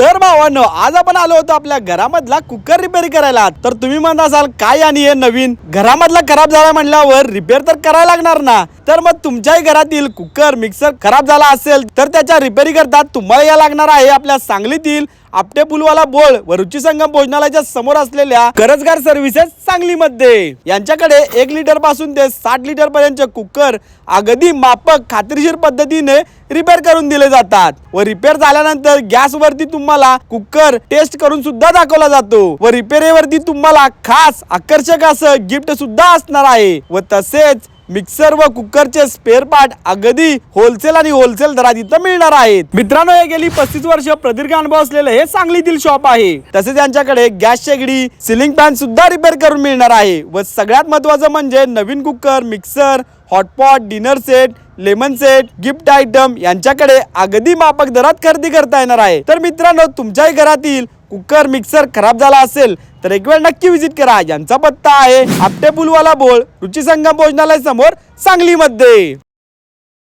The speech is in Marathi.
तर भावांनो, आज आपण आलो होतो आपल्या घरामधला कुकर रिपेअर करायला. तर तुम्ही म्हणत असाल काय आणि हे नवीन घरामधला खराब झाला म्हणल्यावर रिपेअर तर करायला लागणार ना. तर मग तुमच्याही घरातील कुकर मिक्सर खराब झाला असेल तर त्याच्या रिपेअरी करता तुम्हाला या लागणार आहे आपल्या सांगलीतील आपटे पुलवाला बोळ व रुची संगम भोजनालयाच्या समोर असलेल्या करजगार सर्व्हिसेस सांगलीमध्ये. यांच्याकडे 1 लिटर पासून ते 60 लिटर पर्यंतचे कुकर अगदी मापक खात्रीशीर पद्धतीने रिपेअर करून दिले जातात व रिपेअर झाल्यानंतर गॅस वरती तुम्हाला कुकर टेस्ट करून सुद्धा दाखवला जातो व रिपेअरीवरती तुम्हाला खास आकर्षक असं गिफ्ट सुद्धा असणार आहे व तसेच मिक्सर व कुकरचे स्पेअर पार्ट अगदी होलसेल आणि होलसेल दरात इथं मिळणार आहेत. मित्रांनो, हे गेली 35 वर्ष प्रदीर्घ अनुभव असलेले हे सांगलीतील शॉप आहे. तसेच यांच्याकडे गॅस शेगडी सिलिंग फॅन सुद्धा रिपेअर करून मिळणार आहे व सगळ्यात महत्त्वाचं म्हणजे नवीन cooker mixer hotpot dinner set lemon set gift item यांच्याकडे अगदी माफक दरात खरेदी करता येणार आहे. तर मित्रांनो, तुमच्याही घरातील कुकर मिक्सर खराब झाला असेल तर एक वेळ नक्की विजिट करा. यांचा पत्ता आहे आपटे पुलवाला बोळ रुची संगम भोजनालय समोर सांगलीमध्ये.